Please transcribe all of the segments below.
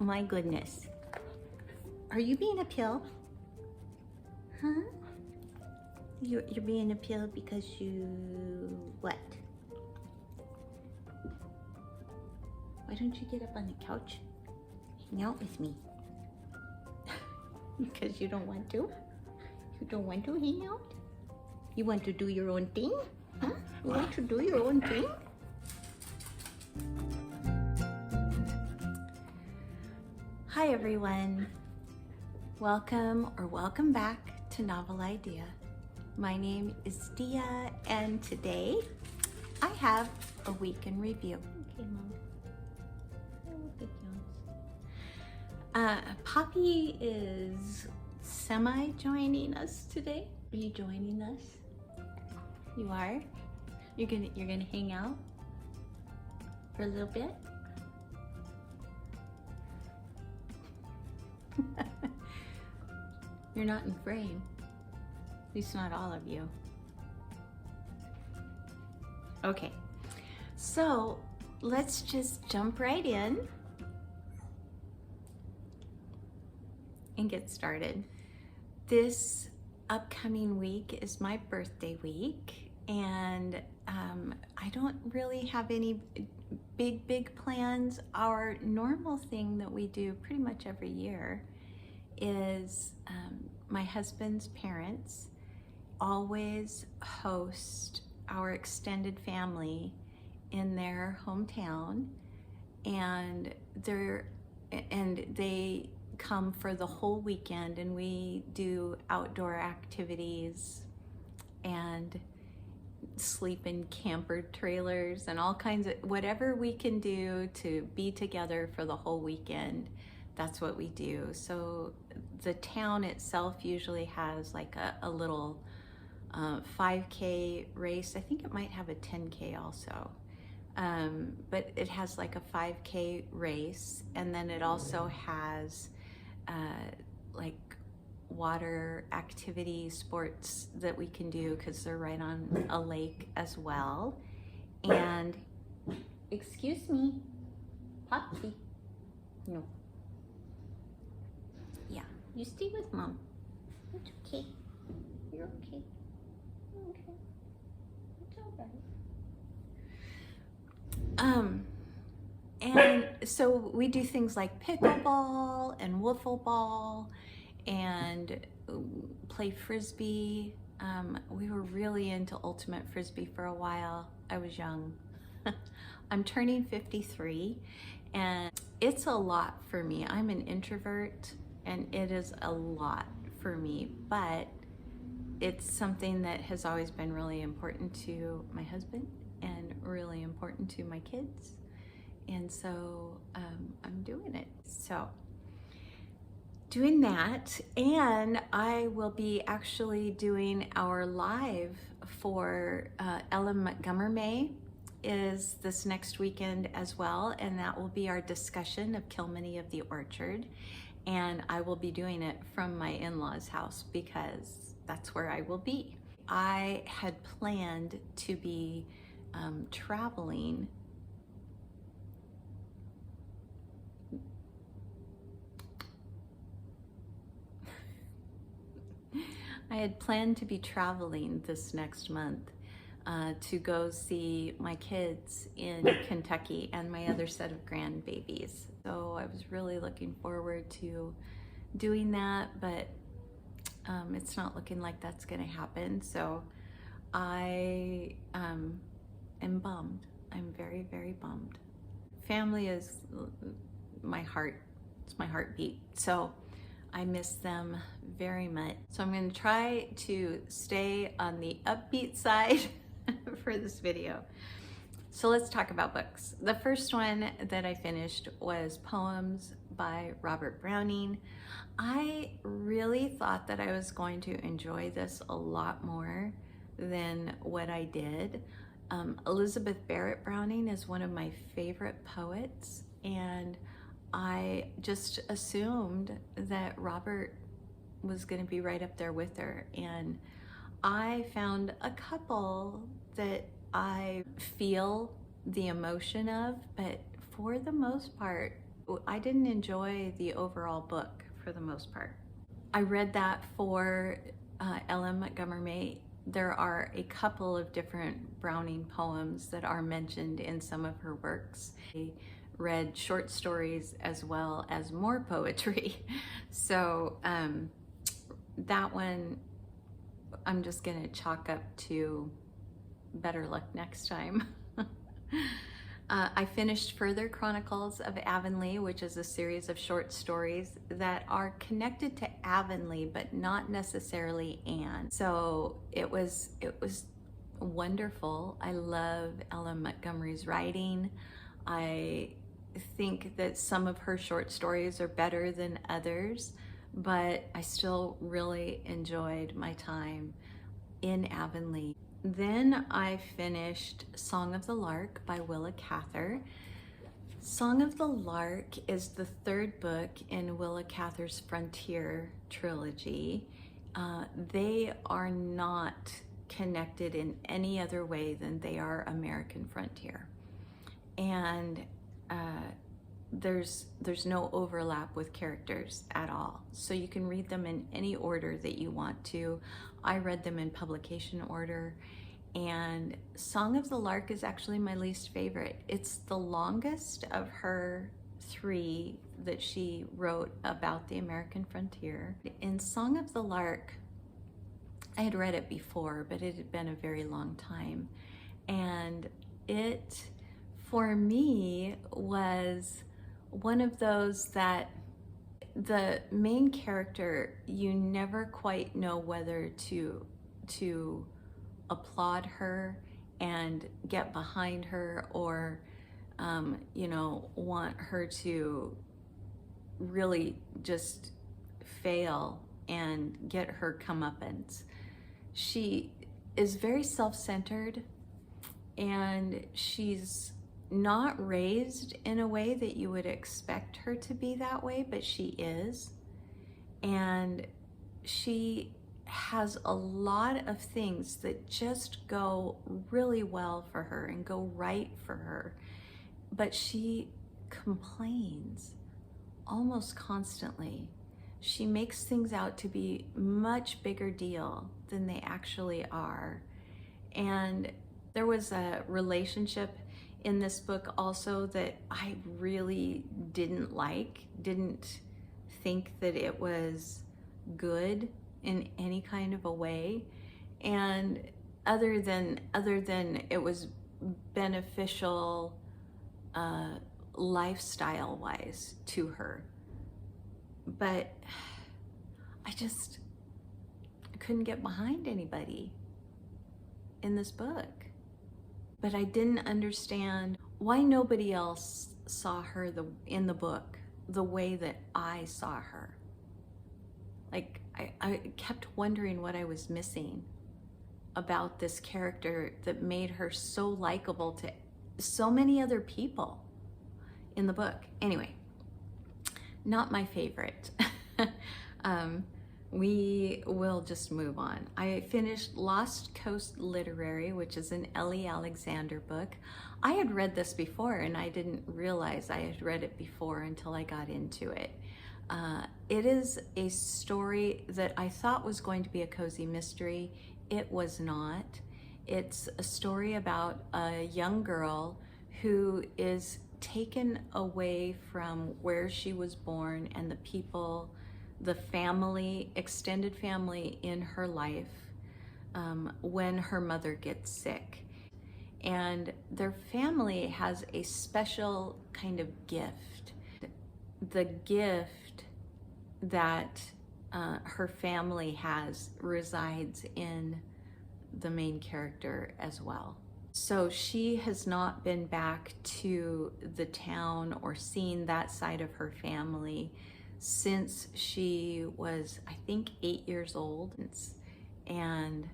my goodness. Are you being a pill? Huh? You're being a pill because you... what? Why don't you get up on the couch? Hang out with me. Because you don't want to? You don't want to hang out? You want to do your own thing? Huh? You want to do your own thing? Hi everyone. Welcome or welcome back to Novel Idea. My name is Dia and today I have a week in review. Okay, Mom. Oh, good Jones. Poppy is semi-joining us today. Are you joining us? You are? You're gonna hang out for a little bit? You're not in frame. At least not all of you. Okay, so let's just jump right in and get started. This upcoming week is my birthday week, and I don't really have any big plans. Our normal thing that we do pretty much every year is my husband's parents always host our extended family in their hometown, and they come for the whole weekend, and we do outdoor activities and sleep in camper trailers and all kinds of whatever we can do to be together for the whole weekend. That's what we do. So the town itself usually has like a little 5K race. I think it might have a 10K also. But it has like a 5K race, and then it also has like water activity sports that we can do because they're right on a lake as well. And excuse me, Poppy. No. Yeah, you stay with Mom. It's okay. You're okay. Okay. It's all right. And so we do things like pickleball and wiffle ball and play frisbee. We were really into ultimate frisbee for a while. I was young. I'm turning 53, and it's a lot for me. I'm an introvert, and it is a lot for me, but it's something that has always been really important to my husband and really important to my kids. And so I'm doing it. So doing that, and I will be actually doing our live for Ellen Montgomery is this next weekend as well, and that will be our discussion of Kilmeny of the Orchard. And I will be doing it from my in-laws' house because that's where I will be. I had planned to be traveling this next month to go see my kids in Kentucky and my other set of grandbabies. So I was really looking forward to doing that, but it's not looking like that's gonna happen. So I am bummed. I'm very, very bummed. Family is my heart. It's my heartbeat. So I miss them very much. So I'm going to try to stay on the upbeat side for this video. So let's talk about books. The first one that I finished was Poems by Robert Browning. I really thought that I was going to enjoy this a lot more than what I did. Elizabeth Barrett Browning is one of my favorite poets, and I just assumed that Robert was going to be right up there with her, and I found a couple that I feel the emotion of, but for the most part, I didn't enjoy the overall book for the most part. I read that for Ellen Montgomery. There are a couple of different Browning poems that are mentioned in some of her works. I read short stories as well as more poetry. So that one I'm just gonna chalk up to better luck next time. I finished Further Chronicles of Avonlea, which is a series of short stories that are connected to Avonlea, but not necessarily Anne. So it was wonderful. I love Ellen Montgomery's writing. I think that some of her short stories are better than others, but I still really enjoyed my time in Avonlea. Then I finished Song of the Lark by Willa Cather. Song of the Lark is the third book in Willa Cather's Frontier trilogy. They are not connected in any other way than they are American Frontier. And there's no overlap with characters at all. So you can read them in any order that you want to. I read them in publication order, and Song of the Lark is actually my least favorite. It's the longest of her three that she wrote about the American frontier. In Song of the Lark, I had read it before, but it had been a very long time. And it, for me, was one of those that the main character, you never quite know whether to applaud her and get behind her, or want her to really just fail and get her comeuppance. She is very self-centered, and she's not raised in a way that you would expect her to be that way, but she is. And she has a lot of things that just go really well for her and go right for her. But she complains almost constantly. She makes things out to be much bigger deal than they actually are. And there was a relationship in this book also that I really didn't think that it was good in any kind of a way. And other than it was beneficial lifestyle wise to her. But I couldn't get behind anybody in this book. But I didn't understand why nobody else saw her in the book the way that I saw her. Like, I kept wondering what I was missing about this character that made her so likable to so many other people in the book. Anyway, not my favorite. We will just move on. I finished Lost Coast Literary, which is an Ellie Alexander book. I had read this before, and I didn't realize I had read it before until I got into it. It is a story that I thought was going to be a cozy mystery. It was not. It's a story about a young girl who is taken away from where she was born and the people, the family, extended family in her life, when her mother gets sick. And their family has a special kind of gift. The gift that her family has resides in the main character as well. So she has not been back to the town or seen that side of her family since she was, I think, 8 years old. And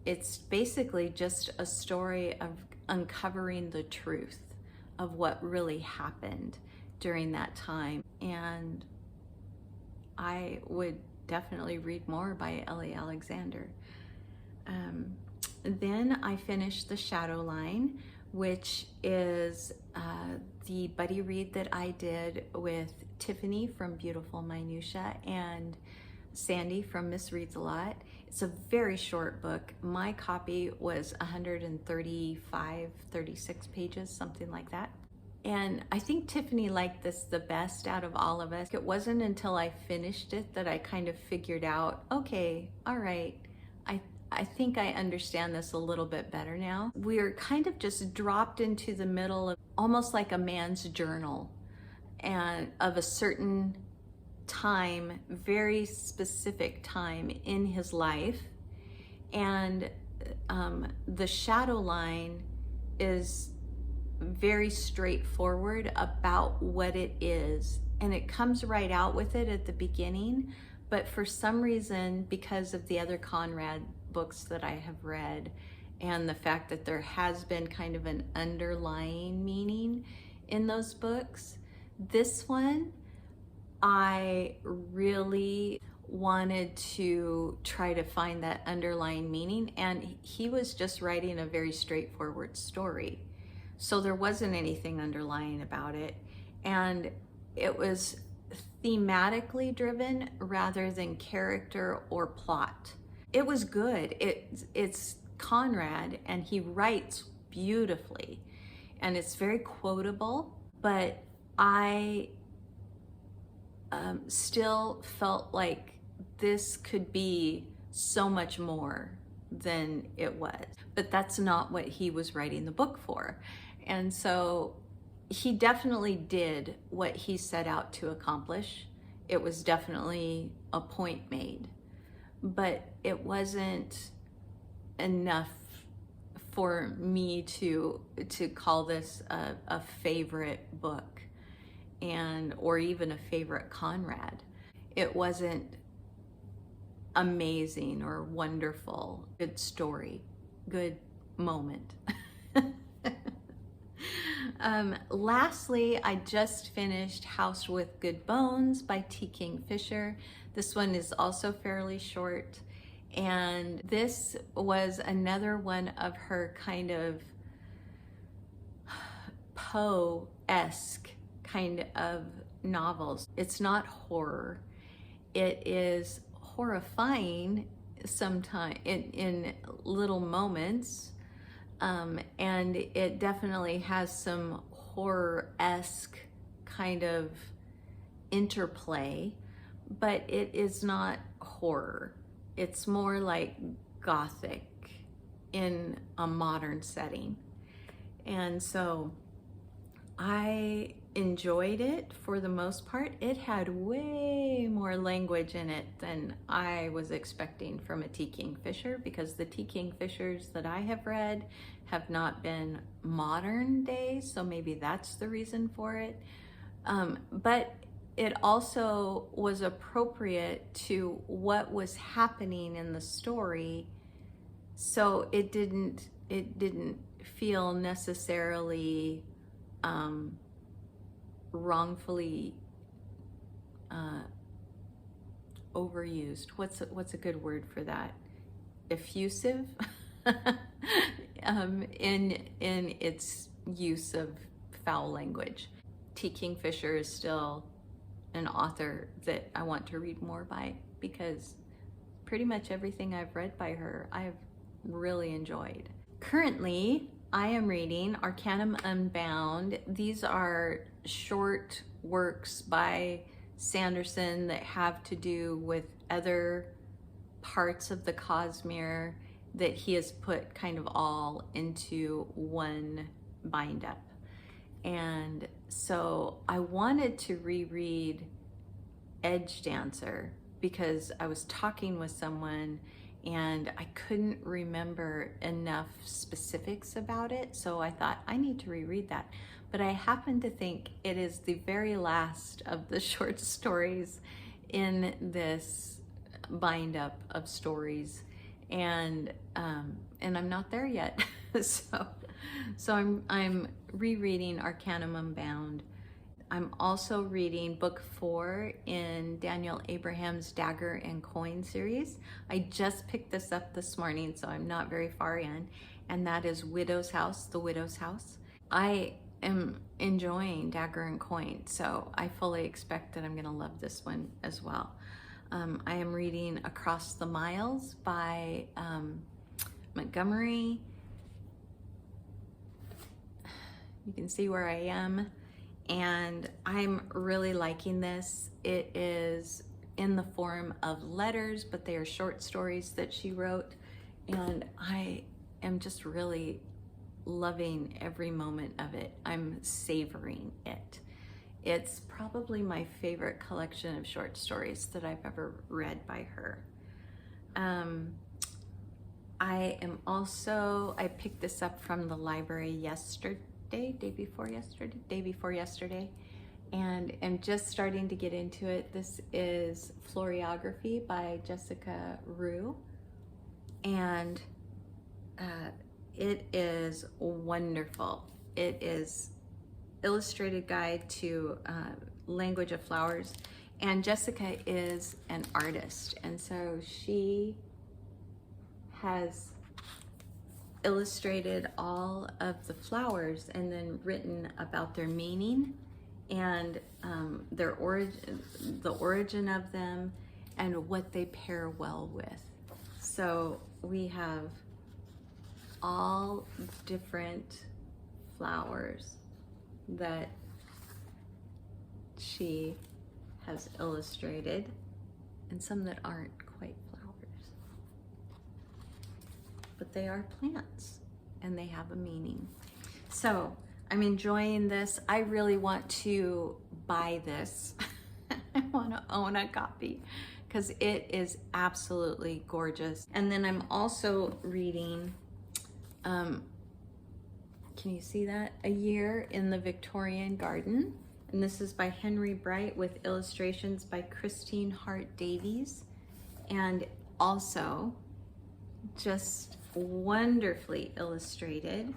it's basically just a story of uncovering the truth of what really happened during that time. And I would definitely read more by Ellie Alexander. Then I finished The Shadow Line, which is the buddy read that I did with Tiffany from Beautiful Minutia and Sandy from Miss Reads a Lot. It's a very short book. My copy was 135, 36 pages, something like that. And I think Tiffany liked this the best out of all of us. It wasn't until I finished it that I kind of figured out, okay, all right, I think I understand this a little bit better now. We're kind of just dropped into the middle of almost like a man's journal and of a certain time, very specific time in his life. And the shadow line is very straightforward about what it is, and it comes right out with it at the beginning. But for some reason, because of the other Conrad books that I have read and the fact that there has been kind of an underlying meaning in those books, this one I really wanted to try to find that underlying meaning, and he was just writing a very straightforward story. So there wasn't anything underlying about it, and it was thematically driven rather than character or plot. It was good. It's Conrad, and he writes beautifully, and it's very quotable, but I still felt like this could be so much more than it was. But that's not what he was writing the book for. And so he definitely did what he set out to accomplish. It was definitely a point made, but it wasn't enough for me to call this a favorite book, and or even a favorite Conrad. It wasn't amazing or wonderful. Good story, good moment. Lastly, I just finished House with Good Bones by T. Kingfisher. This one is also fairly short, and this was another one of her kind of Poe-esque kind of novels. It's not horror. It is horrifying sometimes in little moments, and it definitely has some horror-esque kind of interplay, but it is not horror. It's more like gothic in a modern setting. And so I enjoyed it for the most part. It had way more language in it than I was expecting from a T. Kingfisher, because the T. Kingfishers that I have read have not been modern day, so maybe that's the reason for it. But it also was appropriate to what was happening in the story, so it didn't feel necessarily wrongfully overused. What's a good word for that? Effusive in its use of foul language. T. Kingfisher is still an author that I want to read more by, because pretty much everything I've read by her I've really enjoyed. Currently, I am reading Arcanum Unbound. These are short works by Sanderson that have to do with other parts of the Cosmere that he has put kind of all into one bind up. And so I wanted to reread Edgedancer because I was talking with someone and I couldn't remember enough specifics about it. So I thought I need to reread that. But I happen to think it is the very last of the short stories in this bind up of stories. And I'm not there yet. So I'm rereading Arcanum Unbound. I'm also reading book 4 in Daniel Abraham's Dagger and Coin series. I just picked this up this morning, so I'm not very far in, and that is Widow's House, The Widow's House. I am enjoying Dagger and Coin, so I fully expect that I'm going to love this one as well. I am reading Across the Miles by Montgomery. You can see where I am, and I'm really liking this. It is in the form of letters, but they are short stories that she wrote, and I am just really loving every moment of it. I'm savoring it. It's probably my favorite collection of short stories that I've ever read by her. I picked this up from the library day before yesterday, and am just starting to get into it. This is Floriography by Jessica Rue, and it is wonderful. It is illustrated guide to language of flowers, and Jessica is an artist, and so she has illustrated all of the flowers and then written about their meaning and their origin, the origin of them, and what they pair well with. So we have all different flowers that she has illustrated, and some that aren't quite flowers, but they are plants and they have a meaning. So I'm enjoying this. I really want to buy this. I want to own a copy because it is absolutely gorgeous. And then I'm also reading, can you see that? A Year in the Victorian Garden. And this is by Henry Bright with illustrations by Christine Hart Davies. And also just wonderfully illustrated,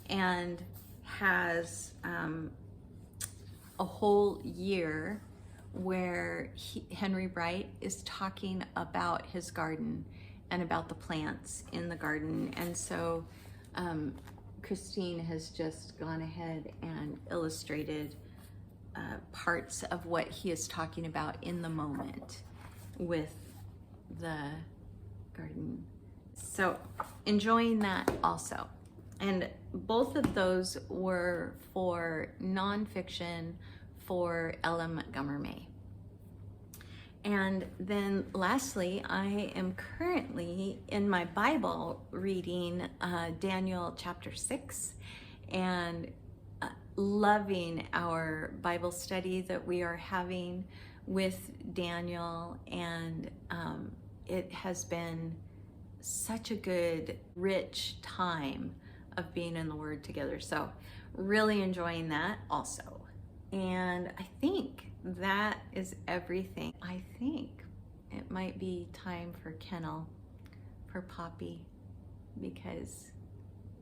and has a whole year where Henry Bright is talking about his garden and about the plants in the garden. And so Christine has just gone ahead and illustrated parts of what he is talking about in the moment with the garden. So enjoying that also. And both of those were for nonfiction for Ella Montgomery. And then lastly, I am currently in my Bible reading Daniel chapter 6, and loving our Bible study that we are having with Daniel. And it has been such a good, rich time of being in the Word together. So really enjoying that also. And I think that is everything. I think it might be time for kennel for Poppy, because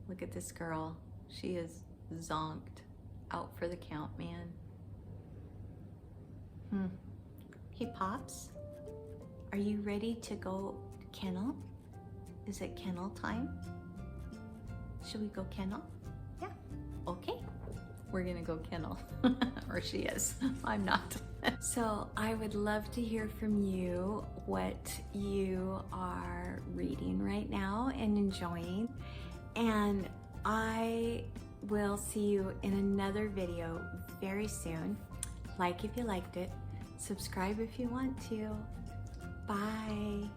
look at this girl. She is zonked out for the count, man. Hey, Pops, are you ready to go kennel? Is it kennel time? Should we go kennel? Yeah, okay. We're gonna go kennel, or she is, I'm not. So I would love to hear from you what you are reading right now and enjoying. And I will see you in another video very soon. Like if you liked it, subscribe if you want to. Bye.